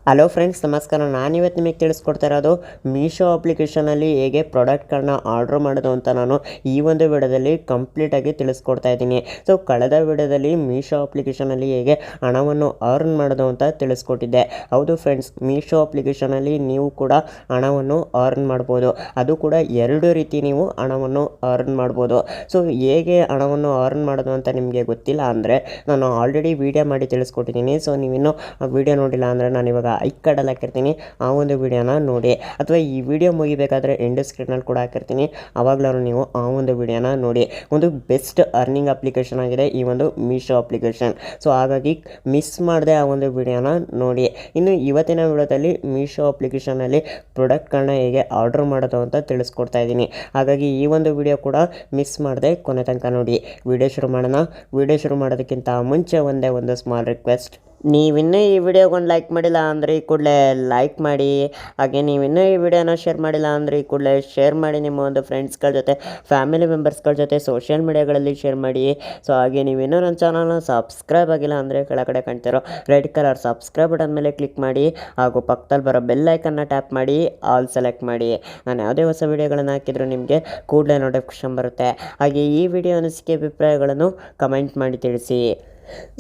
Hello friends, ನಮಸ್ಕಾರ. ನಾನಿವತ್ತು ನಿಮಗೆ ತಿಳಿಸ್ಕೊಡ್ತಾ ಇರೋದು ಮೀಶೋ ಅಪ್ಲಿಕೇಶನಲ್ಲಿ ಹೇಗೆ ಪ್ರಾಡಕ್ಟ್ಗಳನ್ನ ಆರ್ಡ್ರ್ ಮಾಡೋದು ಅಂತ ನಾನು ಈ ಒಂದು ವಿಡಿಯೋದಲ್ಲಿ ಕಂಪ್ಲೀಟಾಗಿ ತಿಳಿಸ್ಕೊಡ್ತಾ ಇದ್ದೀನಿ. ಸೊ ಕಳೆದ ವಿಡಿಯೋದಲ್ಲಿ ಮೀಶೋ ಅಪ್ಲಿಕೇಶನಲ್ಲಿ ಹೇಗೆ ಹಣವನ್ನು ಅರ್ನ್ ಮಾಡೋದು ಅಂತ ತಿಳಿಸ್ಕೊಟ್ಟಿದ್ದೆ. ಹೌದು ಫ್ರೆಂಡ್ಸ್, ಮೀಶೋ ಅಪ್ಲಿಕೇಶನಲ್ಲಿ ನೀವು ಕೂಡ ಹಣವನ್ನು ಅರ್ನ್ ಮಾಡ್ಬೋದು. ಅದು ಕೂಡ ಎರಡು ರೀತಿ ನೀವು ಹಣವನ್ನು ಅರ್ನ್ ಮಾಡ್ಬೋದು. ಸೊ ಹೇಗೆ ಹಣವನ್ನು ಅರ್ನ್ ಮಾಡೋದು ಅಂತ ನಿಮಗೆ ಗೊತ್ತಿಲ್ಲ ಅಂದರೆ ನಾನು ಆಲ್ರೆಡಿ ವಿಡಿಯೋ ಮಾಡಿ ತಿಳಿಸ್ಕೊಟ್ಟಿದ್ದೀನಿ. ಸೊ ನೀವಿನ್ನೂ ಆ ವಿಡಿಯೋ ನೋಡಿಲ್ಲ ಅಂದರೆ ನಾನು ಇವಾಗ ಐಕಾರ್ಡಲ್ಲಿ ಹಾಕಿರ್ತೀನಿ, ಆ ಒಂದು ವಿಡಿಯೋನ ನೋಡಿ. ಅಥವಾ ಈ ವಿಡಿಯೋ ಮುಗಿಬೇಕಾದ್ರೆ ಎಂಡ್ ಸ್ಕ್ರೀನಲ್ಲಿ ಕೂಡ ಹಾಕಿರ್ತೀನಿ, ಆವಾಗಲೂ ನೀವು ಆ ಒಂದು ವಿಡಿಯೋನ ನೋಡಿ. ಒಂದು ಬೆಸ್ಟ್ ಅರ್ನಿಂಗ್ ಅಪ್ಲಿಕೇಶನ್ ಆಗಿದೆ ಈ ಒಂದು ಮೀಶೋ ಅಪ್ಲಿಕೇಶನ್. ಸೊ ಹಾಗಾಗಿ ಮಿಸ್ ಮಾಡದೆ ಆ ಒಂದು ವಿಡಿಯೋನ ನೋಡಿ. ಇನ್ನು ಇವತ್ತಿನ ವಿಡಿಯೋದಲ್ಲಿ ಮೀಶೋ ಅಪ್ಲಿಕೇಶನಲ್ಲಿ ಪ್ರಾಡಕ್ಟ್ಗಳನ್ನ ಹೇಗೆ ಆರ್ಡರ್ ಮಾಡೋದು ಅಂತ ತಿಳಿಸ್ಕೊಡ್ತಾ ಇದ್ದೀನಿ. ಹಾಗಾಗಿ ಈ ಒಂದು ವಿಡಿಯೋ ಕೂಡ ಮಿಸ್ ಮಾಡದೆ ಕೊನೆ ತನಕ ನೋಡಿ. ವಿಡಿಯೋ ಶುರು ಮಾಡೋಣ. ವಿಡಿಯೋ ಶುರು ಮಾಡೋದಕ್ಕಿಂತ ಮುಂಚೆ ಒಂದು ಸ್ಮಾಲ್ ರಿಕ್ವೆಸ್ಟ್. ನೀವಿನ್ನೂ ಈ ವಿಡಿಯೋಗೊಂದು ಲೈಕ್ ಮಾಡಿಲ್ಲ ಅಂದರೆ ಈ ಕೂಡಲೇ ಲೈಕ್ ಮಾಡಿ. ಹಾಗೆ ನೀವಿನ್ನೂ ಈ ವಿಡಿಯೋನ ಶೇರ್ ಮಾಡಿಲ್ಲ ಅಂದರೆ ಈ ಕೂಡಲೇ ಶೇರ್ ಮಾಡಿ. ನಿಮ್ಮ ಒಂದು ಫ್ರೆಂಡ್ಸ್ಗಳ ಜೊತೆ, ಫ್ಯಾಮಿಲಿ ಮೆಂಬರ್ಸ್ಗಳ ಜೊತೆ ಸೋಷಿಯಲ್ ಮೀಡಿಯಾಗಳಲ್ಲಿ ಶೇರ್ ಮಾಡಿ. ಸೊ ಹಾಗೆ ನೀವಿನ್ನೂ ನನ್ನ ಚಾನಲ್ನ ಸಬ್ಸ್ಕ್ರೈಬ್ ಆಗಿಲ್ಲ ಅಂದರೆ ಕೆಳಗಡೆ ಕಾಣ್ತಿರೋ ರೆಡ್ ಕಲರ್ ಸಬ್ಸ್ಕ್ರೈಬ್ ಬಟನ್ ಮೇಲೆ ಕ್ಲಿಕ್ ಮಾಡಿ. ಹಾಗೂ ಪಕ್ಕದಲ್ಲಿ ಬರೋ ಬೆಲ್ ಐಕನ್ನ ಟ್ಯಾಪ್ ಮಾಡಿ, ಆಲ್ ಸೆಲೆಕ್ಟ್ ಮಾಡಿ. ನಾನು ಯಾವುದೇ ಹೊಸ ವಿಡಿಯೋಗಳನ್ನು ಹಾಕಿದರೂ ನಿಮಗೆ ಕೂಡಲೇ ನೋಟಿಫಿಕೇಶನ್ ಬರುತ್ತೆ. ಹಾಗೆ ಈ ವಿಡಿಯೋ ಅನಿಸಿಕೆ ಅಭಿಪ್ರಾಯಗಳನ್ನು ಕಮೆಂಟ್ ಮಾಡಿ ತಿಳಿಸಿ.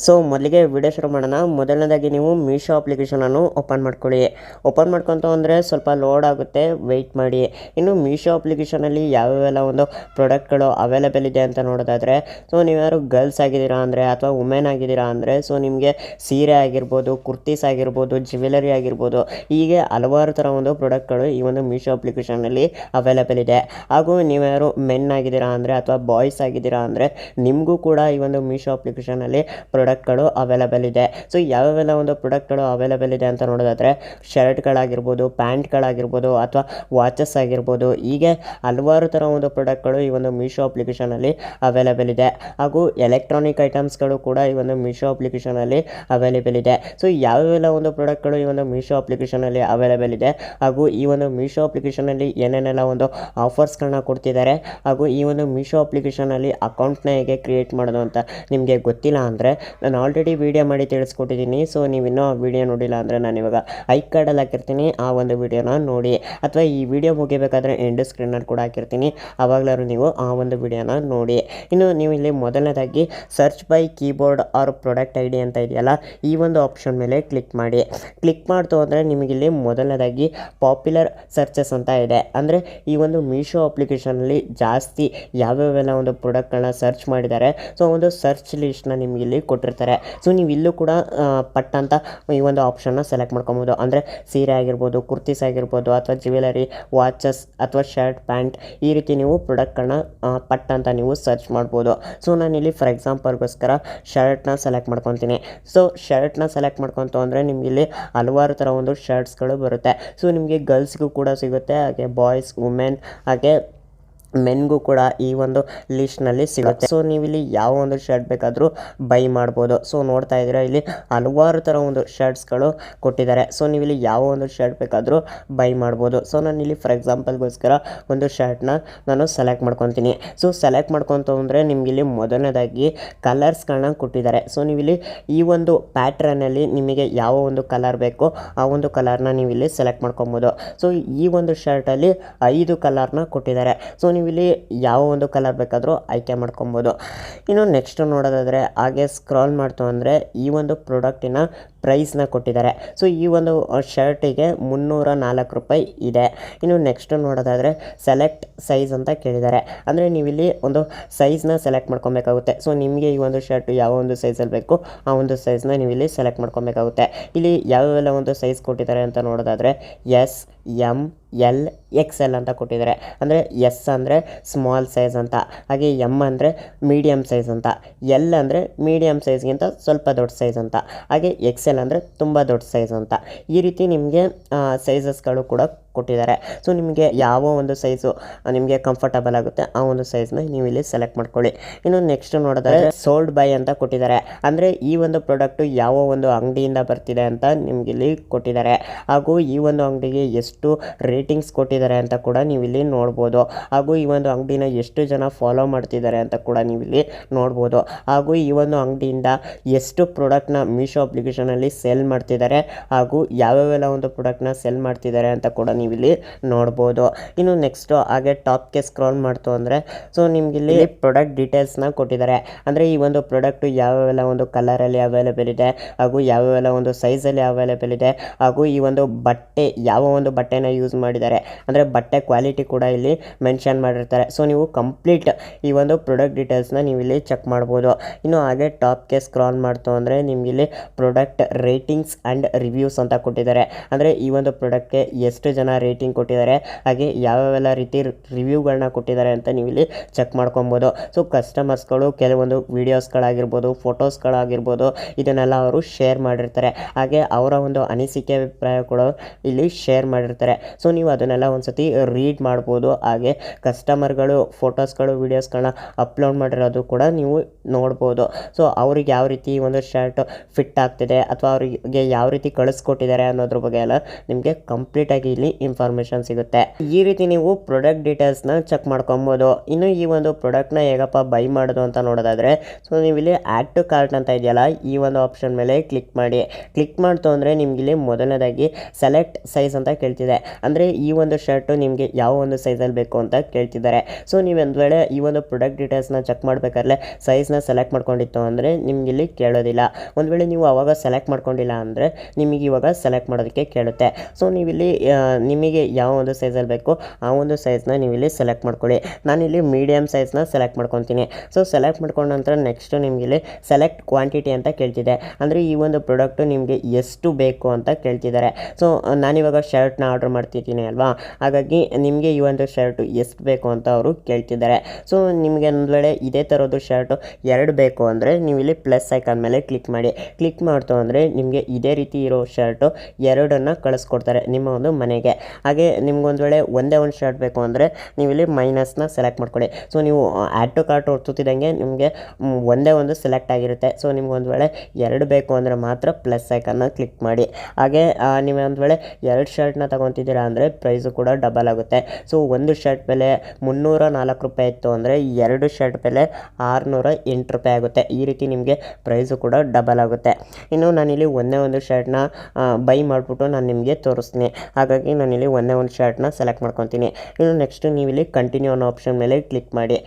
ಸೊ ಮೊದಲಿಗೆ ವಿಡಿಯೋ ಶುರು ಮಾಡೋಣ. ಮೊದಲನೇದಾಗಿ ನೀವು ಮೀಶೋ ಅಪ್ಲಿಕೇಶನನ್ನು ಓಪನ್ ಮಾಡ್ಕೊಳ್ಳಿ. ಓಪನ್ ಮಾಡ್ಕೊತ ಅಂದರೆ ಸ್ವಲ್ಪ ಲೋಡ್ ಆಗುತ್ತೆ, ವೆಯ್ಟ್ ಮಾಡಿ. ಇನ್ನು ಮೀಶೋ ಅಪ್ಲಿಕೇಶನಲ್ಲಿ ಯಾವ್ಯಾವೆಲ್ಲ ಒಂದು ಪ್ರಾಡಕ್ಟ್ಗಳು ಅವೈಲೇಬಲ್ ಇದೆ ಅಂತ ನೋಡೋದಾದರೆ, ಸೊ ನೀವ್ಯಾರು ಗರ್ಲ್ಸ್ ಆಗಿದ್ದೀರಾ ಅಂದರೆ ಅಥವಾ ವುಮೆನ್ ಆಗಿದ್ದೀರಾ ಅಂದರೆ, ಸೊ ನಿಮಗೆ ಸೀರೆ ಆಗಿರ್ಬೋದು, ಕುರ್ತೀಸ್ ಆಗಿರ್ಬೋದು, ಜ್ಯುವೆಲರಿ ಆಗಿರ್ಬೋದು, ಹೀಗೆ ಹಲವಾರು ಥರ ಒಂದು ಪ್ರಾಡಕ್ಟ್ಗಳು ಈ ಒಂದು ಮೀಶೋ ಅಪ್ಲಿಕೇಶನಲ್ಲಿ ಅವೈಲೇಬಲ್ ಇದೆ. ಹಾಗೂ ನೀವ್ಯಾರು ಮೆನ್ ಆಗಿದ್ದೀರಾ ಅಂದರೆ ಅಥವಾ ಬಾಯ್ಸ್ ಆಗಿದ್ದೀರಾ ಅಂದರೆ ನಿಮಗೂ ಕೂಡ ಈ ಒಂದು ಮೀಶೋ ಅಪ್ಲಿಕೇಶನಲ್ಲಿ ಪ್ರಾಡಕ್ಟ್ಗಳು ಅವೈಲೇಬಲ್ ಇದೆ. ಸೊ ಯಾವ್ಯಾವೆಲ್ಲ ಒಂದು ಪ್ರಾಡಕ್ಟ್ಗಳು ಅವೈಲೇಬಲ್ ಇದೆ ಅಂತ ನೋಡೋದಾದರೆ, ಶರ್ಟ್ಗಳಾಗಿರ್ಬೋದು, ಪ್ಯಾಂಟ್ಗಳಾಗಿರ್ಬೋದು, ಅಥವಾ ವಾಚಸ್ ಆಗಿರ್ಬೋದು, ಹೀಗೆ ಹಲವಾರು ಥರ ಒಂದು ಪ್ರಾಡಕ್ಟ್ಗಳು ಈ ಒಂದು ಮೀಶೋ ಅಪ್ಲಿಕೇಶನಲ್ಲಿ ಅವೈಲೇಬಲ್ ಇದೆ. ಹಾಗೂ ಎಲೆಕ್ಟ್ರಾನಿಕ್ ಐಟಮ್ಸ್ಗಳು ಕೂಡ ಈ ಒಂದು ಮೀಶೋ ಅಪ್ಲಿಕೇಶನಲ್ಲಿ ಅವೈಲೇಬಲ್ ಇದೆ. ಸೊ ಯಾವ್ಯಾವೆಲ್ಲ ಒಂದು ಪ್ರಾಡಕ್ಟ್ಗಳು ಈ ಒಂದು ಮೀಶೋ ಅಪ್ಲಿಕೇಶನಲ್ಲಿ ಅವೈಲೇಬಲ್ ಇದೆ, ಹಾಗೂ ಈ ಒಂದು ಮೀಶೋ ಅಪ್ಲಿಕೇಶನಲ್ಲಿ ಏನೇನೆಲ್ಲ ಒಂದು ಆಫರ್ಸ್ಗಳನ್ನ ಕೊಡ್ತಿದ್ದಾರೆ, ಹಾಗೂ ಈ ಒಂದು ಮೀಶೋ ಅಪ್ಲಿಕೇಶನಲ್ಲಿ ಅಕೌಂಟ್ನ ಹೇಗೆ ಕ್ರಿಯೇಟ್ ಮಾಡೋದು ಅಂತ ನಿಮಗೆ ಗೊತ್ತಿಲ್ಲ ಅಂದರೆ ನಾನು ಆಲ್ರೆಡಿ ವಿಡಿಯೋ ಮಾಡಿ ತಿಳಿಸ್ಕೊಟ್ಟಿದ್ದೀನಿ. ಸೊ ನೀವಿನ್ನೂ ಆ ವಿಡಿಯೋ ನೋಡಿಲ್ಲ ಅಂದರೆ ನಾನು ಇವಾಗ ಐಕಾರ್ಡಲ್ಲಿ ಹಾಕಿರ್ತೀನಿ, ಆ ಒಂದು ವಿಡಿಯೋನ ನೋಡಿ. ಅಥವಾ ಈ ವಿಡಿಯೋ ಮುಗಿಬೇಕಾದ್ರೆ ಎಂಡ್ ಸ್ಕ್ರೀನಲ್ಲಿ ಕೂಡ ಹಾಕಿರ್ತೀನಿ, ಆವಾಗಲಾದ್ರು ನೀವು ಆ ಒಂದು ವಿಡಿಯೋನ ನೋಡಿ. ಇನ್ನು ನೀವು ಇಲ್ಲಿ ಮೊದಲನೇದಾಗಿ search by keyboard or product I D ಅಂತ ಇದೆಯಲ್ಲ, ಈ ಒಂದು ಆಪ್ಷನ್ ಮೇಲೆ ಕ್ಲಿಕ್ ಮಾಡಿ. ಕ್ಲಿಕ್ ಮಾಡ್ತು ಅಂದರೆ ನಿಮಗಿಲ್ಲಿ ಮೊದಲನೇದಾಗಿ ಪಾಪ್ಯುಲರ್ ಸರ್ಚಸ್ ಅಂತ ಇದೆ. ಅಂದರೆ ಈ ಒಂದು ಮೀಶೋ ಅಪ್ಲಿಕೇಶನಲ್ಲಿ ಜಾಸ್ತಿ ಯಾವ್ಯಾವೆಲ್ಲ ಒಂದು ಪ್ರಾಡಕ್ಟ್ಗಳನ್ನ ಸರ್ಚ್ ಮಾಡಿದ್ದಾರೆ, ಸೊ ಒಂದು ಸರ್ಚ್ ಲಿಸ್ಟ್ನ ನಿಮಗೆ ಇಲ್ಲಿ ಕೊಟ್ಟಿರ್ತಾರೆ. ಸೊ ನೀವು ಇಲ್ಲೂ ಕೂಡ ಪಟ್ ಅಂತ ಈ ಒಂದು ಆಪ್ಷನ್ನ ಸೆಲೆಕ್ಟ್ ಮಾಡ್ಕೊಬೋದು. ಅಂದರೆ ಸೀರೆ ಆಗಿರ್ಬೋದು, ಕುರ್ತೀಸ್ ಆಗಿರ್ಬೋದು, ಅಥವಾ ಜ್ಯುವೆಲರಿ, ವಾಚಸ್, ಅಥವಾ ಶರ್ಟ್, ಪ್ಯಾಂಟ್, ಈ ರೀತಿ ನೀವು ಪ್ರಾಡಕ್ಟ್ಗಳನ್ನ ಪಟ್ ಅಂತ ನೀವು ಸರ್ಚ್ ಮಾಡ್ಬೋದು. ಸೊ ನಾನಿಲ್ಲಿ ಫಾರ್ ಎಕ್ಸಾಂಪಲ್ಗೋಸ್ಕರ ಶರ್ಟ್ನ ಸೆಲೆಕ್ಟ್ ಮಾಡ್ಕೊತೀನಿ. ಸೊ ಶರ್ಟ್ನ ಸೆಲೆಕ್ಟ್ ಮಾಡ್ಕೊತು ಅಂದರೆ ನಿಮ್ಗೆ ಇಲ್ಲಿ ಹಲವಾರು ಥರ ಒಂದು ಶರ್ಟ್ಸ್ಗಳು ಬರುತ್ತೆ. ಸೊ ನಿಮಗೆ ಗರ್ಲ್ಸ್ಗೂ ಕೂಡ ಸಿಗುತ್ತೆ, ಹಾಗೆ ಬಾಯ್ಸ್, ವುಮೆನ್, ಹಾಗೆ ಮೆನ್ಗೂ ಕೂಡ ಈ ಒಂದು ಲಿಸ್ಟ್ನಲ್ಲಿ ಸಿಗುತ್ತೆ. ಸೊ ನೀವಿಲ್ಲಿ ಯಾವ ಒಂದು ಶರ್ಟ್ ಬೇಕಾದರೂ ಬೈ ಮಾಡ್ಬೋದು. ಸೊ ನೋಡ್ತಾ ಇದ್ದೀರಾ, ಇಲ್ಲಿ ಹಲವಾರು ಥರ ಒಂದು ಶರ್ಟ್ಸ್ಗಳು ಕೊಟ್ಟಿದ್ದಾರೆ. ಸೊ ನೀವಿಲ್ಲಿ ಯಾವ ಒಂದು ಶರ್ಟ್ ಬೇಕಾದರೂ ಬೈ ಮಾಡ್ಬೋದು. ಸೊ ನಾನಿಲ್ಲಿ ಫಾರ್ ಎಕ್ಸಾಂಪಲ್ಗೋಸ್ಕರ ಒಂದು ಶರ್ಟ್ನ ನಾನು ಸೆಲೆಕ್ಟ್ ಮಾಡ್ಕೊತೀನಿ. ಸೊ ಸೆಲೆಕ್ಟ್ ಮಾಡ್ಕೊತ ಅಂದರೆ ನಿಮಗಿಲ್ಲಿ ಮೊದಲನೇದಾಗಿ ಕಲರ್ಸ್ಗಳನ್ನ ಕೊಟ್ಟಿದ್ದಾರೆ. ಸೊ ನೀವಿಲ್ಲಿ ಈ ಒಂದು ಪ್ಯಾಟ್ರನಲ್ಲಿ ನಿಮಗೆ ಯಾವ ಒಂದು ಕಲರ್ ಬೇಕೋ ಆ ಒಂದು ಕಲರ್ನ ನೀವಿಲ್ಲಿ ಸೆಲೆಕ್ಟ್ ಮಾಡ್ಕೊಬೋದು. ಸೊ ಈ ಒಂದು ಶರ್ಟಲ್ಲಿ 5 ಕಲರ್ನ ಕೊಟ್ಟಿದ್ದಾರೆ. ಸೊ ನೀವು ಇಲ್ಲಿ ಯಾವ ಒಂದು ಕಲರ್ ಬೇಕಾದರೂ ಆಯ್ಕೆ ಮಾಡ್ಕೊಬೋದು. ಇನ್ನು ನೆಕ್ಸ್ಟ್ ನೋಡೋದಾದರೆ ಹಾಗೆ ಸ್ಕ್ರಾಲ್ ಮಾಡ್ತು ಅಂದರೆ ಈ ಒಂದು ಪ್ರಾಡಕ್ಟಿನ ಪ್ರೈಸ್ನ ಕೊಟ್ಟಿದ್ದಾರೆ. ಸೊ ಈ ಒಂದು ಶರ್ಟಿಗೆ 304 ರೂಪಾಯಿ ಇದೆ. ಇನ್ನು ನೆಕ್ಸ್ಟ್ ನೋಡೋದಾದರೆ ಸೆಲೆಕ್ಟ್ ಸೈಜ್ ಅಂತ ಕೇಳಿದ್ದಾರೆ. ಅಂದರೆ ನೀವಿಲ್ಲಿ ಒಂದು ಸೈಜ್ನ ಸೆಲೆಕ್ಟ್ ಮಾಡ್ಕೊಬೇಕಾಗುತ್ತೆ. ಸೊ ನಿಮಗೆ ಈ ಒಂದು ಶರ್ಟ್ ಯಾವ ಒಂದು ಸೈಜಲ್ಲಿ ಬೇಕು ಆ ಒಂದು ಸೈಜ್ನ ನೀವು ಇಲ್ಲಿ ಸೆಲೆಕ್ಟ್ ಮಾಡ್ಕೊಬೇಕಾಗುತ್ತೆ. ಇಲ್ಲಿ ಯಾವ್ಯಾವೆಲ್ಲ ಒಂದು ಸೈಜ್ ಕೊಟ್ಟಿದ್ದಾರೆ ಅಂತ ನೋಡೋದಾದರೆ ಎಸ್, ಎಮ್, ಎಲ್, XL ಅಂತ ಕೊಟ್ಟಿದ್ದಾರೆ. ಅಂದರೆ ಎಸ್ ಅಂದರೆ ಸ್ಮಾಲ್ ಸೈಜ್ ಅಂತ, ಹಾಗೆ ಎಮ್ ಅಂದರೆ ಮೀಡಿಯಮ್ ಸೈಜ್ ಅಂತ, ಎಲ್ ಅಂದರೆ ಮೀಡಿಯಮ್ ಸೈಜ್ಗಿಂತ ಸ್ವಲ್ಪ ದೊಡ್ಡ ಸೈಜ್ ಅಂತ, ಹಾಗೆ XL ಅಂದರೆ ತುಂಬ ದೊಡ್ಡ ಸೈಜ್ ಅಂತ. ಈ ರೀತಿ ನಿಮಗೆ ಸೈಜಸ್ಗಳು ಕೂಡ ಕೊಟ್ಟಿದ್ದಾರೆ. ಸೊ ನಿಮಗೆ ಯಾವ ಒಂದು ಸೈಜು ನಿಮಗೆ ಕಂಫರ್ಟಬಲ್ ಆಗುತ್ತೆ ಆ ಒಂದು ಸೈಜ್ನ ನೀವು ಇಲ್ಲಿ ಸೆಲೆಕ್ಟ್ ಮಾಡ್ಕೊಳ್ಳಿ. ಇನ್ನು ನೆಕ್ಸ್ಟ್ ನೋಡೋದಾದ್ರೆ ಸೋಲ್ಡ್ ಬೈ ಅಂತ ಕೊಟ್ಟಿದ್ದಾರೆ. ಅಂದರೆ ಈ ಒಂದು ಪ್ರಾಡಕ್ಟು ಯಾವ ಒಂದು ಅಂಗಡಿಯಿಂದ ಬರ್ತಿದೆ ಅಂತ ನಿಮ್ಗೆ ಇಲ್ಲಿ ಕೊಟ್ಟಿದ್ದಾರೆ. ಹಾಗೂ ಈ ಒಂದು ಅಂಗಡಿಗೆ ಎಷ್ಟು ರೇಟಿಂಗ್ಸ್ ಕೊಟ್ಟಿದ್ದಾರೆ ಅಂತ ಕೂಡ ನೀವು ಇಲ್ಲಿ ನೋಡ್ಬೋದು. ಹಾಗೂ ಈ ಒಂದು ಅಂಗಡಿನ ಎಷ್ಟು ಜನ ಫಾಲೋ ಮಾಡ್ತಿದ್ದಾರೆ ಅಂತ ಕೂಡ ನೀವು ಇಲ್ಲಿ ನೋಡ್ಬೋದು. ಹಾಗೂ ಈ ಒಂದು ಅಂಗಡಿಯಿಂದ ಎಷ್ಟು ಪ್ರಾಡಕ್ಟ್ನ ಮೀಶೋ ಅಪ್ಲಿಕೇಶನಲ್ಲಿ ಸೆಲ್ ಮಾಡ್ತಿದ್ದಾರೆ ಹಾಗೂ ಯಾವ್ಯಾವೆಲ್ಲ ಒಂದು ಪ್ರಾಡಕ್ಟ್ನ ಸೆಲ್ ಮಾಡ್ತಿದ್ದಾರೆ ಅಂತ ಕೂಡ ನೀವು ಇಲ್ಲಿ ನೋಡ್ಬೋದು. ಇನ್ನು ನೆಕ್ಸ್ಟು ಹಾಗೆ ಟಾಪ್ಗೆ ಸ್ಕ್ರಾಲ್ ಮಾಡ್ತು ಅಂದರೆ ಸೊ ನಿಮ್ಗಿಲ್ಲಿ ಪ್ರಾಡಕ್ಟ್ ಡೀಟೇಲ್ಸ್ನ ಕೊಟ್ಟಿದ್ದಾರೆ. ಅಂದರೆ ಈ ಒಂದು ಪ್ರಾಡಕ್ಟು ಯಾವ್ಯಾವೆಲ್ಲ ಒಂದು ಕಲರಲ್ಲಿ ಅವೈಲೇಬಲ್ ಇದೆ ಹಾಗೂ ಯಾವ್ಯಾವೆಲ್ಲ ಒಂದು ಸೈಜಲ್ಲಿ ಅವೈಲೇಬಲ್ ಇದೆ ಹಾಗೂ ಈ ಒಂದು ಬಟ್ಟೆ ಯಾವ ಒಂದು ಬಟ್ಟೆನ ಯೂಸ್ ಮಾಡಿದ್ದಾರೆ ಅಂದರೆ ಬಟ್ಟೆ ಕ್ವಾಲಿಟಿ ಕೂಡ ಇಲ್ಲಿ ಮೆನ್ಷನ್ ಮಾಡಿರ್ತಾರೆ. ಸೊ ನೀವು ಕಂಪ್ಲೀಟ್ ಈ ಒಂದು ಪ್ರಾಡಕ್ಟ್ ಡೀಟೇಲ್ಸ್ನ ನೀವು ಇಲ್ಲಿ ಚೆಕ್ ಮಾಡ್ಬೋದು. ಇನ್ನು ಹಾಗೆ ಟಾಪ್ಗೆ ಸ್ಕ್ರಾಲ್ ಮಾಡ್ತು ಅಂದರೆ ನಿಮಗಿಲ್ಲಿ ಪ್ರಾಡಕ್ಟ್ ರೇಟಿಂಗ್ಸ್ ಆ್ಯಂಡ್ ರಿವ್ಯೂಸ್ ಅಂತ ಕೊಟ್ಟಿದ್ದಾರೆ. ಅಂದರೆ ಈ ಒಂದು ಪ್ರಾಡಕ್ಟ್ಗೆ ಎಷ್ಟು ಜನ ರೇಟಿಂಗ್ ಕೊಟ್ಟಿದ್ದಾರೆ ಹಾಗೆ ಯಾವ್ಯಾವೆಲ್ಲ ರೀತಿ ರಿವ್ಯೂಗಳನ್ನ ಕೊಟ್ಟಿದ್ದಾರೆ ಅಂತ ನೀವು ಇಲ್ಲಿ ಚೆಕ್ ಮಾಡ್ಕೊಬೋದು. ಸೊ ಕಸ್ಟಮರ್ಸ್ಗಳು ಕೆಲವೊಂದು ವೀಡಿಯೋಸ್ಗಳಾಗಿರ್ಬೋದು, ಫೋಟೋಸ್ಗಳಾಗಿರ್ಬೋದು ಇದನ್ನೆಲ್ಲ ಅವರು ಶೇರ್ ಮಾಡಿರ್ತಾರೆ. ಹಾಗೆ ಅವರ ಒಂದು ಅನಿಸಿಕೆ ಅಭಿಪ್ರಾಯ ಕೂಡ ಇಲ್ಲಿ ಶೇರ್ ಮಾಡಿರ್ತಾರೆ. ಸೊ ನೀವು ಅದನ್ನೆಲ್ಲ ಒಂದ್ಸತಿ ರೀಡ್ ಮಾಡ್ಬೋದು. ಹಾಗೆ ಕಸ್ಟಮರ್ಗಳು ಫೋಟೋಸ್ಗಳು ವೀಡಿಯೋಸ್ಗಳನ್ನ ಅಪ್ಲೋಡ್ ಮಾಡಿರೋದು ಕೂಡ ನೀವು ನೋಡ್ಬೋದು. ಸೊ ಅವ್ರಿಗೆ ಯಾವ ರೀತಿ ಒಂದು ಶರ್ಟ್ ಫಿಟ್ ಆಗ್ತಿದೆ ಅಥವಾ ಅವರಿಗೆ ಯಾವ ರೀತಿ ಕಳಿಸ್ಕೊಟ್ಟಿದ್ದಾರೆ ಅನ್ನೋದ್ರ ಬಗ್ಗೆ ಎಲ್ಲ ನಿಮಗೆ ಕಂಪ್ಲೀಟಾಗಿ ಇಲ್ಲಿ ಇನ್ಫಾರ್ಮೇಷನ್ ಸಿಗುತ್ತೆ. ಈ ರೀತಿ ನೀವು ಪ್ರಾಡಕ್ಟ್ ಡೀಟೇಲ್ಸ್ನ ಚೆಕ್ ಮಾಡ್ಕೊಬೋದು. ಇನ್ನು ಈ ಒಂದು ಪ್ರಾಡಕ್ಟ್ನ ಹೇಗಪ್ಪ ಬೈ ಮಾಡೋದು ಅಂತ ನೋಡೋದಾದರೆ ಸೊ ನೀವು ಇಲ್ಲಿ ಆ್ಯಡ್ ಟು ಕಾರ್ಟ್ ಅಂತ ಇದೆಯಲ್ಲ ಈ ಒಂದು ಆಪ್ಷನ್ ಮೇಲೆ ಕ್ಲಿಕ್ ಮಾಡಿ. ಕ್ಲಿಕ್ ಮಾಡ್ತು ಅಂದರೆ ನಿಮಗಿಲ್ಲಿ ಮೊದಲನೇದಾಗಿ ಸೆಲೆಕ್ಟ್ ಸೈಜ್ ಅಂತ ಕೇಳ್ತಿದೆ. ಅಂದರೆ ಈ ಒಂದು ಶರ್ಟು ನಿಮಗೆ ಯಾವ ಒಂದು ಸೈಜಲ್ಲಿ ಬೇಕು ಅಂತ ಕೇಳ್ತಿದ್ದಾರೆ. ಸೊ ನೀವು ಒಂದು ವೇಳೆ ಈ ಒಂದು ಪ್ರಾಡಕ್ಟ್ ಡೀಟೇಲ್ಸ್ನ ಚೆಕ್ ಮಾಡಬೇಕಾದ್ರೆ ಸೈಜ್ನ ಸೆಲೆಕ್ಟ್ ಮಾಡ್ಕೊಂಡಿತ್ತು ಅಂದರೆ ನಿಮಗಿಲ್ಲಿ ಕೇಳೋದಿಲ್ಲ. ಒಂದು ವೇಳೆ ನೀವು ಆವಾಗ ಸೆಲೆಕ್ಟ್ ಮಾಡ್ಕೊಂಡಿಲ್ಲ ಅಂದರೆ ನಿಮಗೆ ಇವಾಗ ಸೆಲೆಕ್ಟ್ ಮಾಡೋದಕ್ಕೆ ಕೇಳುತ್ತೆ. ಸೊ ನೀವಿಲ್ಲಿ ನಿಮಗೆ ಯಾವ ಒಂದು ಸೈಜಲ್ಲಿ ಬೇಕು ಆ ಒಂದು ಸೈಜ್ನ ನೀವಿಲ್ಲಿ ಸೆಲೆಕ್ಟ್ ಮಾಡ್ಕೊಳ್ಳಿ. ನಾನಿಲ್ಲಿ ಮೀಡಿಯಮ್ ಸೈಜ್ನ ಸೆಲೆಕ್ಟ್ ಮಾಡ್ಕೊತೀನಿ. ಸೊ ಸೆಲೆಕ್ಟ್ ಮಾಡ್ಕೊಂಡ ನಂತರ ನೆಕ್ಸ್ಟ್ ನಿಮಗಿಲ್ಲಿ ಸೆಲೆಕ್ಟ್ ಕ್ವಾಂಟಿಟಿ ಅಂತ ಕೇಳ್ತಿದೆ. ಅಂದರೆ ಈ ಒಂದು ಪ್ರಾಡಕ್ಟು ನಿಮಗೆ ಎಷ್ಟು ಬೇಕು ಅಂತ ಕೇಳ್ತಿದ್ದಾರೆ. ಸೊ ನಾನಿವಾಗ ಶರ್ಟ್ನ ಆರ್ಡರ್ ಮಾಡ್ತಿದ್ದೀನಿ ಅಲ್ವಾ, ಹಾಗಾಗಿ ನಿಮಗೆ ಈ ಒಂದು ಶರ್ಟು ಎಷ್ಟು ಬೇಕು ಅಂತ ಅವರು ಕೇಳ್ತಿದ್ದಾರೆ. ಸೊ ನಿಮಗೆ ಒಂದು ವೇಳೆ ಇದೇ ಥರದ್ದು ಶರ್ಟು 2 ಬೇಕು ಅಂದರೆ ನೀವು ಇಲ್ಲಿ ಪ್ಲಸ್ ಐಕಾನ್ ಮೇಲೆ ಕ್ಲಿಕ್ ಮಾಡಿ. ಕ್ಲಿಕ್ ಮಾಡ್ತು ಅಂದರೆ ನಿಮಗೆ ಇದೇ ರೀತಿ ಇರೋ ಶರ್ಟು 2 ಕಳಿಸ್ಕೊಡ್ತಾರೆ ನಿಮ್ಮ ಒಂದು ಮನೆಗೆ. ಹಾಗೆ ನಿಮ್ಗೊಂದು ವೇಳೆ ಒಂದೇ ಒಂದು ಶರ್ಟ್ ಬೇಕು ಅಂದರೆ ನೀವು ಇಲ್ಲಿ ಮೈನಸ್ನ ಸೆಲೆಕ್ಟ್ ಮಾಡ್ಕೊಳ್ಳಿ. ಸೊ ನೀವು ಆ್ಯಡ್ ಟು ಕಾರ್ಟ್ ಹೊರ್ತುತ್ತಿದ್ದಂಗೆ ನಿಮಗೆ ಒಂದೇ ಒಂದು ಸೆಲೆಕ್ಟ್ ಆಗಿರುತ್ತೆ. ಸೊ ನಿಮ್ಗೊಂದು ವೇಳೆ 2 ಬೇಕು ಅಂದರೆ ಮಾತ್ರ ಪ್ಲಸ್ ಐಕನ್ನ ಕ್ಲಿಕ್ ಮಾಡಿ. ಹಾಗೆ ನೀವು ಒಂದು ವೇಳೆ 2 ಶರ್ಟ್ನ ತೊಗೊತಿದ್ದೀರಾ ಅಂದರೆ ಪ್ರೈಸು ಕೂಡ ಡಬಲ್ ಆಗುತ್ತೆ. ಸೊ ಒಂದು ಶರ್ಟ್ ಬೆಲೆ 304 ರೂಪಾಯಿ ಇತ್ತು ಅಂದರೆ 2 ಶರ್ಟ್ ಬೆಲೆ 608 ರೂಪಾಯಿ ಆಗುತ್ತೆ. ಈ ರೀತಿ ನಿಮಗೆ ಪ್ರೈಸು ಕೂಡ ಡಬಲ್ ಆಗುತ್ತೆ. ಇನ್ನು ನಾನಿಲ್ಲಿ ಒಂದೇ ಒಂದು ಶರ್ಟ್ನ ಬೈ ಮಾಡಿಬಿಟ್ಟು ನಾನು ನಿಮಗೆ ತೋರಿಸ್ತೀನಿ. ಹಾಗಾಗಿ ನಾನಿಲ್ಲಿ ಒಂದೇ ಒಂದು ಶರ್ಟ್ನ ಸೆಲೆಕ್ಟ್ ಮಾಡ್ಕೊತೀನಿ. ಇನ್ನು ನೆಕ್ಸ್ಟ್ ನೀವಿಲ್ಲಿ ಕಂಟಿನ್ಯೂ ಅನ್ನೋ ಆಪ್ಷನ್ ಮೇಲೆ ಕ್ಲಿಕ್ ಮಾಡಿ.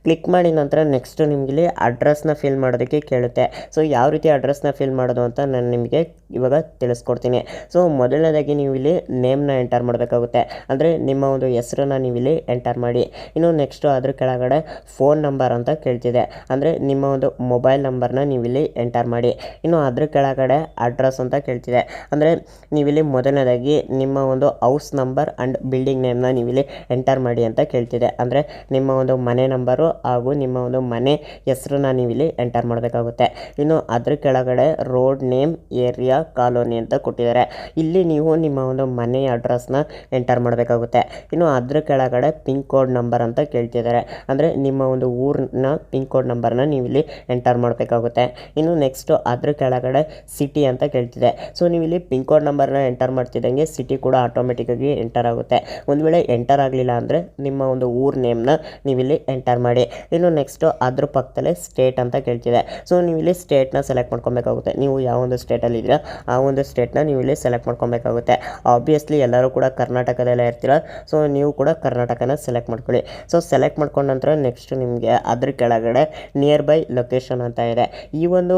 ಕ್ಲಿಕ್ ಮಾಡಿ ನಂತರ ನೆಕ್ಸ್ಟ್ ನಿಮಗಿಲ್ಲಿ ಅಡ್ರೆಸ್ನ ಫಿಲ್ ಮಾಡೋದಕ್ಕೆ ಕೇಳುತ್ತೆ. ಸೊ ಯಾವ ರೀತಿ ಅಡ್ರೆಸ್ನ ಫಿಲ್ ಮಾಡೋದು ಅಂತ ನಾನು ನಿಮಗೆ ಇವಾಗ ತಿಳಿಸ್ಕೊಡ್ತೀನಿ. ಸೊ ಮೊದಲನೇದಾಗಿ ನೀವು ಇಲ್ಲಿ ನೇಮ್ನ ಎಂಟರ್ ಮಾಡಬೇಕಾಗುತ್ತೆ. ಅಂದರೆ ನಿಮ್ಮ ಒಂದು ಹೆಸರನ್ನ ನೀವಿಲ್ಲಿ ಎಂಟರ್ ಮಾಡಿ. ಇನ್ನು ನೆಕ್ಸ್ಟು ಅದ್ರ ಕೆಳಗಡೆ ಫೋನ್ ನಂಬರ್ ಅಂತ ಕೇಳ್ತಿದೆ. ಅಂದರೆ ನಿಮ್ಮ ಒಂದು ಮೊಬೈಲ್ ನಂಬರ್ನ ನೀವಿಲ್ಲಿ ಎಂಟರ್ ಮಾಡಿ. ಇನ್ನು ಅದ್ರ ಕೆಳಗಡೆ ಅಡ್ರೆಸ್ ಅಂತ ಕೇಳ್ತಿದೆ. ಅಂದರೆ ನೀವಿಲ್ಲಿ ಮೊದಲನೇದಾಗಿ ನಿಮ್ಮ ಒಂದು ಹೌಸ್ ನಂಬರ್ ಆ್ಯಂಡ್ ಬಿಲ್ಡಿಂಗ್ ನೇಮ್ನ ನೀವಿಲ್ಲಿ ಎಂಟರ್ ಮಾಡಿ ಅಂತ ಕೇಳ್ತಿದೆ. ಅಂದರೆ ನಿಮ್ಮ ಒಂದು ಮನೆ ನಂಬರು ಹಾಗೂ ನಿಮ್ಮ ಒಂದು ಮನೆ ಹೆಸರನ್ನ ನೀವಿಲ್ಲಿ ಎಂಟರ್ ಮಾಡಬೇಕಾಗುತ್ತೆ. ಇನ್ನು ಅದ್ರ ಕೆಳಗಡೆ ರೋಡ್ ನೇಮ್, ಏರಿಯಾ, ಕಾಲೋನಿ ಅಂತ ಕೊಟ್ಟಿದ್ದಾರೆ. ಇಲ್ಲಿ ನೀವು ನಿಮ್ಮ ಒಂದು ಮನೆಯ ಅಡ್ರೆಸ್ನ ಎಂಟರ್ ಮಾಡಬೇಕಾಗುತ್ತೆ. ಇನ್ನು ಅದ್ರ ಕೆಳಗಡೆ ಪಿನ್ ಕೋಡ್ ನಂಬರ್ ಅಂತ ಕೇಳ್ತಿದ್ದಾರೆ. ಅಂದರೆ ನಿಮ್ಮ ಒಂದು ಊರಿನ ಪಿನ್ ಕೋಡ್ ನಂಬರ್ನ ನೀವಿಲ್ಲಿ ಎಂಟರ್ ಮಾಡಬೇಕಾಗುತ್ತೆ. ಇನ್ನು ನೆಕ್ಸ್ಟು ಅದ್ರ ಕೆಳಗಡೆ ಸಿಟಿ ಅಂತ ಕೇಳ್ತಿದೆ. ಸೊ ನೀವಿಲ್ಲಿ ಪಿನ್ ಕೋಡ್ ನಂಬರ್ನ ಎಂಟರ್ ಮಾಡ್ತಿದ್ದಂಗೆ ಸಿಟಿ ಕೂಡ ಆಟೋಮೆಟಿಕ್ಕಾಗಿ ಎಂಟರ್ ಆಗುತ್ತೆ. ಒಂದು ವೇಳೆ ಎಂಟರ್ ಆಗಲಿಲ್ಲ ಅಂದರೆ ನಿಮ್ಮ ಒಂದು ಊರ್ ನೇಮ್ನ ನೀವಿಲ್ಲಿ ಎಂಟರ್ ಮಾಡಿ. ಇನ್ನು ನೆಕ್ಸ್ಟು ಅದ್ರ ಪಕ್ಕದಲ್ಲೇ ಸ್ಟೇಟ್ ಅಂತ ಕೇಳ್ತಿದೆ. ಸೊ ನೀವಿಲ್ಲಿ ಸ್ಟೇಟ್ನ ಸೆಲೆಕ್ಟ್ ಮಾಡ್ಕೊಬೇಕಾಗುತ್ತೆ. ನೀವು ಯಾವ ಒಂದು ಸ್ಟೇಟಲ್ಲಿ ಇದ್ದೀರಾ ಆ ಒಂದು ಸ್ಟೇಟ್ನ ನೀವು ಇಲ್ಲಿ ಸೆಲೆಕ್ಟ್ ಮಾಡ್ಕೊಬೇಕಾಗುತ್ತೆ. ಆಬ್ವಿಯಸ್ಲಿ ಎಲ್ಲರೂ ಕೂಡ ಕರ್ನಾಟಕದಲ್ಲೇ ಇರ್ತೀರ. ಸೊ ನೀವು ಕೂಡ ಕರ್ನಾಟಕನ ಸೆಲೆಕ್ಟ್ ಮಾಡ್ಕೊಳ್ಳಿ. ಸೊ ಸೆಲೆಕ್ಟ್ ಮಾಡ್ಕೊಂಡ ನಂತರ ನೆಕ್ಸ್ಟ್ ನಿಮಗೆ ಅದ್ರ ಕೆಳಗಡೆ ನಿಯರ್ ಬೈ ಲೊಕೇಶನ್ ಅಂತ ಇದೆ. ಈ ಒಂದು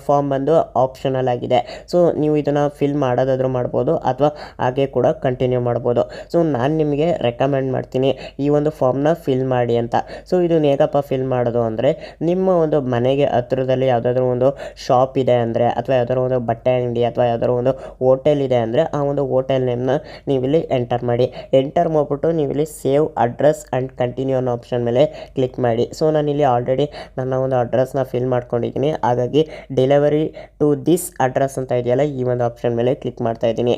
ಫಾರ್ಮ್ ಬಂದು ಆಪ್ಷನಲ್ ಆಗಿದೆ. ಸೊ ನೀವು ಇದನ್ನು ಫಿಲ್ ಮಾಡೋದಾದರೂ ಮಾಡ್ಬೋದು ಅಥವಾ ಹಾಗೆ ಕೂಡ ಕಂಟಿನ್ಯೂ ಮಾಡ್ಬೋದು. ಸೊ ನಾನು ನಿಮಗೆ ರೆಕಮೆಂಡ್ ಮಾಡ್ತೀನಿ ಈ ಒಂದು ಫಾರ್ಮ್ನ ಫಿಲ್ ಮಾಡಿ ಅಂತ. ಸೊ ಇದನ್ನು ಹೇಗಪ್ಪ ಫಿಲ್ ಮಾಡೋದು ಅಂದರೆ ನಿಮ್ಮ ಒಂದು ಮನೆಗೆ ಹತ್ತಿರದಲ್ಲಿ ಯಾವುದಾದ್ರೂ ಒಂದು ಶಾಪ್ ಇದೆ ಅಂದರೆ ಅಥವಾ ಯಾವುದಾದ್ರೂ ಒಂದು ಬಟ್ಟೆ ಅಂಗಡಿ ಅಥವಾ ಯಾವುದಾದ್ರೂ ಒಂದು ಹೋಟೆಲ್ ಇದೆ ಅಂದರೆ ಆ ಒಂದು ಹೋಟೆಲ್ ನೇಮ್ನ ನೀವಿಲ್ಲಿ ಎಂಟರ್ ಮಾಡಿ. ಎಂಟರ್ ಮಾಡಿಬಿಟ್ಟು ನೀವಿಲ್ಲಿ ಸೇವ್ ಅಡ್ರೆಸ್ ಆ್ಯಂಡ್ ಕಂಟಿನ್ಯೂ ಅನ್ನೋ ಆಪ್ಷನ್ ಮೇಲೆ ಕ್ಲಿಕ್ ಮಾಡಿ. ಸೊ ನಾನಿಲ್ಲಿ ಆಲ್ರೆಡಿ ನನ್ನ ಒಂದು ಅಡ್ರೆಸ್ನ ಫಿಲ್ ಮಾಡ್ಕೊಂಡಿದ್ದೀನಿ. ಹಾಗಾಗಿ ಡೆಲಿವರಿ ಟು ದಿಸ್ ಅಡ್ರೆಸ್ ಅಂತ ಇದೆಯಲ್ಲ ಈ ಒಂದು ಆಪ್ಷನ್ ಮೇಲೆ ಕ್ಲಿಕ್ ಮಾಡ್ತಾ ಇದ್ದೀನಿ.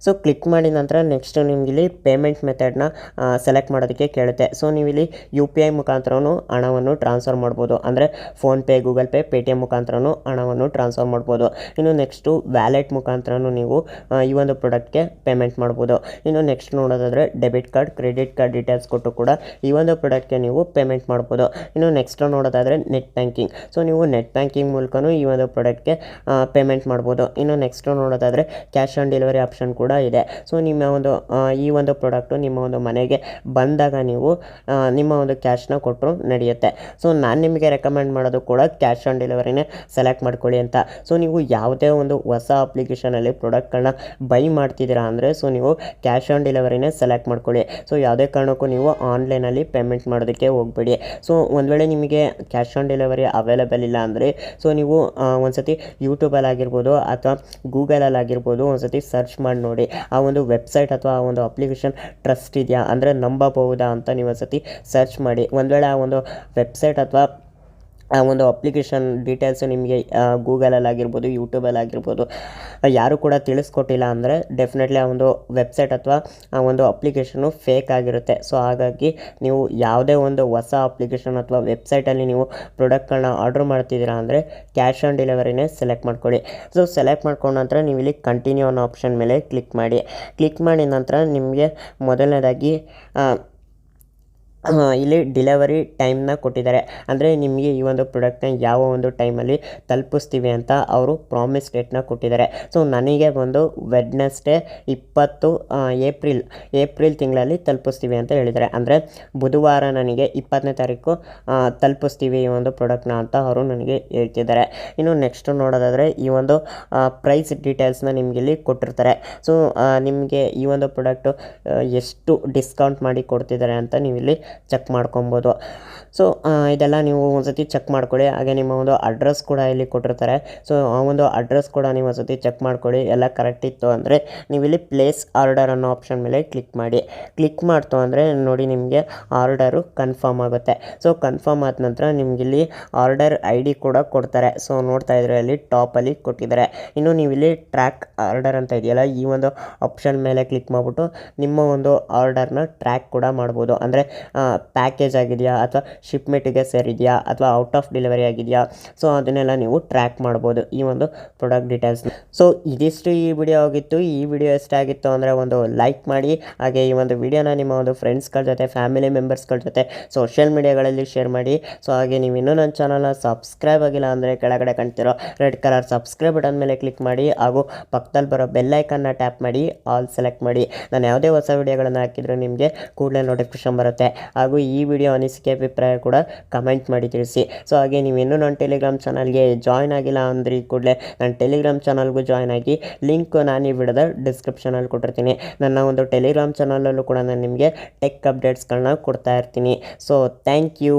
ಸೊ ಕ್ಲಿಕ್ ಮಾಡಿದ ನಂತರ ನೆಕ್ಸ್ಟ್ ನಿಮಗಿಲ್ಲಿ ಪೇಮೆಂಟ್ ಮೆಥಡ್ನ ಸೆಲೆಕ್ಟ್ ಮಾಡೋದಕ್ಕೆ ಕೇಳುತ್ತೆ. ಸೊ ನೀವಿಲ್ಲಿ UPI ಮುಖಾಂತರನೂ ಹಣವನ್ನು ಟ್ರಾನ್ಸ್ಫರ್ ಮಾಡ್ಬೋದು, ಅಂದರೆ ಫೋನ್ಪೇ, ಗೂಗಲ್ ಪೇ, ಪೇಟಿಎಮ್ ಮುಖಾಂತರನೂ ಹಣವನ್ನು ಟ್ರಾನ್ಸ್ಫರ್ ಮಾಡ್ಬೋದು. ಇನ್ನು ನೆಕ್ಸ್ಟು ವ್ಯಾಲೆಟ್ ಮುಖಾಂತರನೂ ನೀವು ಈ ಒಂದು ಪ್ರಾಡಕ್ಟ್ಗೆ ಪೇಮೆಂಟ್ ಮಾಡ್ಬೋದು. ಇನ್ನು ನೆಕ್ಸ್ಟ್ ನೋಡೋದಾದರೆ debit card, credit card details ಕೊಟ್ಟು ಕೂಡ ಈ ಒಂದು ಪ್ರಾಡಕ್ಟ್ಗೆ ನೀವು ಪೇಮೆಂಟ್ ಮಾಡ್ಬೋದು. ಇನ್ನು ನೆಕ್ಸ್ಟ್ ನೋಡೋದಾದರೆ ನೆಟ್ ಬ್ಯಾಂಕಿಂಗ್. ಸೊ ನೀವು ನೆಟ್ ಬ್ಯಾಂಕಿಂಗ್ ಮೂಲಕನೂ ಈ ಒಂದು ಪ್ರಾಡಕ್ಟ್ಗೆ ಪೇಮೆಂಟ್ ಮಾಡ್ಬೋದು. ಇನ್ನು ನೆಕ್ಸ್ಟ್ ನೋಡೋದಾದರೆ ಕ್ಯಾಶ್ ಆನ್ ಡೆಲಿವರಿ ಆಪ್ಷನ್ ಕೂಡ ಇದೆ. ಸೊ ನಿಮ್ಮ ಒಂದು ಈ ಒಂದು ಪ್ರಾಡಕ್ಟು ನಿಮ್ಮ ಒಂದು ಮನೆಗೆ ಬಂದಾಗ ನೀವು ನಿಮ್ಮ ಒಂದು ಕ್ಯಾಶ್ನ ಕೊಟ್ಟರು ನಡೆಯುತ್ತೆ. ಸೊ ನಾನು ನಿಮಗೆ ರೆಕಮೆಂಡ್ ಮಾಡೋದು ಕೂಡ ಕ್ಯಾಶ್ ಆನ್ ಡೆಲಿವರಿನೇ ಸೆಲೆಕ್ಟ್ ಮಾಡ್ಕೊಳ್ಳಿ ಅಂತ. ಸೊ ನೀವು ಯಾವುದೇ ಒಂದು ಹೊಸ ಅಪ್ಲಿಕೇಶನಲ್ಲಿ ಪ್ರಾಡಕ್ಟ್ಗಳನ್ನ ಬೈ ಮಾಡ್ತಿದ್ದೀರಾ ಅಂದರೆ ಸೊ ನೀವು ಕ್ಯಾಶ್ ಆನ್ ಡೆಲಿವರಿನೇ ಸೆಲೆಕ್ಟ್ ಮಾಡ್ಕೊಳ್ಳಿ. ಸೊ ಯಾವುದೇ ಕಾರಣಕ್ಕೂ ನೀವು ಆನ್ಲೈನಲ್ಲಿ ಪೇಮೆಂಟ್ ಮಾಡೋದಕ್ಕೆ ಹೋಗಬೇಡಿ. ಸೊ ಒಂದು ವೇಳೆ ನಿಮಗೆ ಕ್ಯಾಶ್ ಆನ್ ಡೆಲಿವರಿ ಅವೈಲೇಬಲ್ ಇಲ್ಲ ಅಂದರೆ ಸೊ ನೀವು ಒಂದ್ಸತಿ ಯೂಟ್ಯೂಬಲ್ಲಿ ಆಗಿರ್ಬೋದು ಅಥವಾ ಗೂಗಲಲ್ಲಿ ಆಗಿರ್ಬೋದು ಒಂದ್ಸತಿ ಸರ್ಚ್ ಮಾಡಿ ನೋಡಿ, ಆ ಒಂದು ವೆಬ್ಸೈಟ್ ಅಥವಾ ಆ ಒಂದು ಅಪ್ಲಿಕೇಶನ್ ಟ್ರಸ್ಟ್ ಇದೆಯಾ, ಅಂದರೆ ನಂಬಬಹುದಾ ಅಂತ ನೀವು ಒಂದ್ಸತಿ ಸರ್ಚ್ ಮಾಡಿ. ಒಂದು ವೇಳೆ ಆ ಒಂದು ವೆಬ್ಸೈಟ್ ಅಥವಾ ಆ ಒಂದು ಅಪ್ಲಿಕೇಶನ್ ಡೀಟೇಲ್ಸು ನಿಮಗೆ ಗೂಗಲಲ್ಲಿ ಆಗಿರ್ಬೋದು, ಯೂಟ್ಯೂಬಲ್ಲಿ ಆಗಿರ್ಬೋದು ಯಾರು ಕೂಡ ತಿಳಿಸ್ಕೊಟ್ಟಿಲ್ಲ ಅಂದರೆ ಡೆಫಿನೆಟ್ಲಿ ಆ ಒಂದು ವೆಬ್ಸೈಟ್ ಅಥವಾ ಆ ಒಂದು ಅಪ್ಲಿಕೇಶನು ಫೇಕ್ ಆಗಿರುತ್ತೆ. ಸೊ ಹಾಗಾಗಿ ನೀವು ಯಾವುದೇ ಒಂದು ಹೊಸ ಅಪ್ಲಿಕೇಶನ್ ಅಥವಾ ವೆಬ್ಸೈಟಲ್ಲಿ ನೀವು ಪ್ರಾಡಕ್ಟ್ಗಳನ್ನ ಆರ್ಡ್ರ್ ಮಾಡ್ತಿದ್ದೀರಾ ಅಂದರೆ ಕ್ಯಾಶ್ ಆನ್ ಡೆಲಿವರಿನೇ ಸೆಲೆಕ್ಟ್ ಮಾಡ್ಕೊಳ್ಳಿ. ಸೊ ಸೆಲೆಕ್ಟ್ ಮಾಡ್ಕೊಂಡ ನಂತರ ನೀವು ಇಲ್ಲಿ ಕಂಟಿನ್ಯೂ ಅನ್ನೋ ಆಪ್ಷನ್ ಮೇಲೆ ಕ್ಲಿಕ್ ಮಾಡಿ. ಕ್ಲಿಕ್ ಮಾಡಿದ ನಂತರ ನಿಮಗೆ ಮೊದಲನೇದಾಗಿ ಇಲ್ಲಿ ಡೆಲಿವರಿ ಟೈಮ್ನ ಕೊಟ್ಟಿದ್ದಾರೆ, ಅಂದರೆ ನಿಮಗೆ ಈ ಒಂದು ಪ್ರಾಡಕ್ಟ್ನ ಯಾವ ಒಂದು ಟೈಮಲ್ಲಿ ತಲುಪಿಸ್ತೀವಿ ಅಂತ ಅವರು ಪ್ರಾಮಿಸ್ ಡೇಟ್ನ ಕೊಟ್ಟಿದ್ದಾರೆ. ಸೊ ನನಗೆ ಒಂದು ವೆಡ್ನೆಸ್ಡೇ 20 ಏಪ್ರಿಲ್ ತಿಂಗಳಲ್ಲಿ ತಲುಪಿಸ್ತೀವಿ ಅಂತ ಹೇಳಿದ್ದಾರೆ. ಅಂದರೆ ಬುಧವಾರ ನನಗೆ 20ನೇ ತಾರೀಕು ತಲುಪಿಸ್ತೀವಿ ಈ ಒಂದು ಪ್ರಾಡಕ್ಟ್ನ ಅಂತ ಅವರು ನನಗೆ ಹೇಳ್ತಿದ್ದಾರೆ. ಇನ್ನು ನೆಕ್ಸ್ಟ್ ನೋಡೋದಾದರೆ ಈ ಒಂದು ಪ್ರೈಸ್ ಡೀಟೇಲ್ಸ್ನ ನಿಮಗೆ ಇಲ್ಲಿ ಕೊಟ್ಟಿರ್ತಾರೆ. ಸೊ ನಿಮಗೆ ಈ ಒಂದು ಪ್ರಾಡಕ್ಟು ಎಷ್ಟು ಡಿಸ್ಕೌಂಟ್ ಮಾಡಿ ಕೊಡ್ತಿದ್ದಾರೆ ಅಂತ ನೀವು ಇಲ್ಲಿ ಚೆಕ್ ಮಾಡ್ಕೊಬೋದು. ಸೊ ಇದೆಲ್ಲ ನೀವು ಒಂದ್ಸತಿ ಚೆಕ್ ಮಾಡ್ಕೊಳ್ಳಿ. ಹಾಗೆ ನಿಮ್ಮ ಒಂದು ಅಡ್ರೆಸ್ ಕೂಡ ಇಲ್ಲಿ ಕೊಟ್ಟಿರ್ತಾರೆ. ಸೊ ಆ ಒಂದು ಅಡ್ರೆಸ್ ಕೂಡ ನೀವು ಒಂದ್ಸತಿ ಚೆಕ್ ಮಾಡ್ಕೊಳ್ಳಿ, ಎಲ್ಲ ಕರೆಕ್ಟ್ ಇತ್ತು ಅಂದರೆ ನೀವು ಇಲ್ಲಿ ಪ್ಲೇಸ್ ಆರ್ಡರ್ ಅನ್ನೋ ಆಪ್ಷನ್ ಮೇಲೆ ಕ್ಲಿಕ್ ಮಾಡಿ. ಕ್ಲಿಕ್ ಮಾಡ್ತು ಅಂದರೆ ನೋಡಿ ನಿಮಗೆ ಆರ್ಡರು ಕನ್ಫರ್ಮ್ ಆಗುತ್ತೆ. ಸೊ ಕನ್ಫರ್ಮ್ ಆದ ನಂತರ ನಿಮಗಿಲ್ಲಿ ಆರ್ಡರ್ ID ಕೂಡ ಕೊಡ್ತಾರೆ. ಸೊ ನೋಡ್ತಾ ಇದ್ರೆ ಅಲ್ಲಿ ಟಾಪಲ್ಲಿ ಕೊಟ್ಟಿದ್ದಾರೆ. ಇನ್ನು ನೀವು ಇಲ್ಲಿ ಟ್ರ್ಯಾಕ್ ಆರ್ಡರ್ ಅಂತ ಇದೆಯಲ್ಲ, ಈ ಒಂದು ಆಪ್ಷನ್ ಮೇಲೆ ಕ್ಲಿಕ್ ಮಾಡಿಬಿಟ್ಟು ನಿಮ್ಮ ಒಂದು ಆರ್ಡರ್ನ ಟ್ರ್ಯಾಕ್ ಕೂಡ ಮಾಡ್ಬೋದು. ಅಂದರೆ ಪ್ಯಾಕೇಜ್ ಆಗಿದೆಯಾ ಅಥವಾ ಶಿಪ್ಮೆಂಟಿಗೆ ಸೇರಿದೆಯಾ ಅಥವಾ ಔಟ್ ಆಫ್ ಡೆಲಿವರಿ ಆಗಿದೆಯಾ, ಸೊ ಅದನ್ನೆಲ್ಲ ನೀವು ಟ್ರ್ಯಾಕ್ ಮಾಡ್ಬೋದು ಈ ಒಂದು ಪ್ರಾಡಕ್ಟ್ ಡೀಟೇಲ್ಸ್. ಸೊ ಇದಿಷ್ಟು ಈ ವಿಡಿಯೋ ಆಗಿತ್ತು. ಈ ವಿಡಿಯೋ ಎಷ್ಟಾಗಿತ್ತು ಅಂದರೆ ಒಂದು ಲೈಕ್ ಮಾಡಿ. ಹಾಗೆ ಈ ಒಂದು ವಿಡಿಯೋನ ನಿಮ್ಮ ಒಂದು ಫ್ರೆಂಡ್ಸ್ಗಳ ಜೊತೆ, ಫ್ಯಾಮಿಲಿ ಮೆಂಬರ್ಸ್ಗಳ ಜೊತೆ ಸೋಷಿಯಲ್ ಮೀಡಿಯಾಗಳಲ್ಲಿ ಶೇರ್ ಮಾಡಿ. ಸೊ ಹಾಗೆ ನೀವು ಇನ್ನೂ ನನ್ನ ಚಾನಲ್ನ ಸಬ್ಸ್ಕ್ರೈಬ್ ಆಗಿಲ್ಲ ಅಂದರೆ ಕೆಳಗಡೆ ಕಾಣ್ತಿರೋ ರೆಡ್ ಕಲರ್ ಸಬ್ಸ್ಕ್ರೈಬ್ ಬಟನ್ ಮೇಲೆ ಕ್ಲಿಕ್ ಮಾಡಿ. ಹಾಗೂ ಪಕ್ಕದಲ್ಲಿ ಬರೋ ಬೆಲ್ ಐಕನ್ನ ಟ್ಯಾಪ್ ಮಾಡಿ, ಆಲ್ ಸೆಲೆಕ್ಟ್ ಮಾಡಿ. ನಾನು ಯಾವುದೇ ಹೊಸ ವಿಡಿಯೋಗಳನ್ನು ಹಾಕಿದರೂ ನಿಮಗೆ ಕೂಡಲೇ ನೋಟಿಫಿಕೇಶನ್ ಬರುತ್ತೆ. ಹಾಗೂ ಈ ವಿಡಿಯೋ ಅನಿಸಿಕೆ ಅಭಿಪ್ರಾಯ ಕೂಡ ಕಮೆಂಟ್ ಮಾಡಿ ತಿಳಿಸಿ. ಸೊ ಹಾಗೆ ನೀವಿನ್ನೂ ನನ್ನ ಟೆಲಿಗ್ರಾಮ್ ಚಾನಲ್ಗೆ ಜಾಯ್ನ್ ಆಗಿಲ್ಲ ಅಂದರೆ ಕೂಡಲೇ ನನ್ನ ಟೆಲಿಗ್ರಾಮ್ ಚಾನಲ್ಗೂ ಜಾಯ್ನ್ ಆಗಿ. ಲಿಂಕ್ ನಾನು ಈ ವಿಡಿಯೋದ ಡಿಸ್ಕ್ರಿಪ್ಷನಲ್ಲಿ ಕೊಟ್ಟಿರ್ತೀನಿ. ನನ್ನ ಒಂದು ಟೆಲಿಗ್ರಾಮ್ ಚಾನಲಲ್ಲೂ ಕೂಡ ನಾನು ನಿಮಗೆ ಟೆಕ್ ಅಪ್ಡೇಟ್ಸ್ಗಳನ್ನ ಕೊಡ್ತಾ ಇರ್ತೀನಿ. So thank you.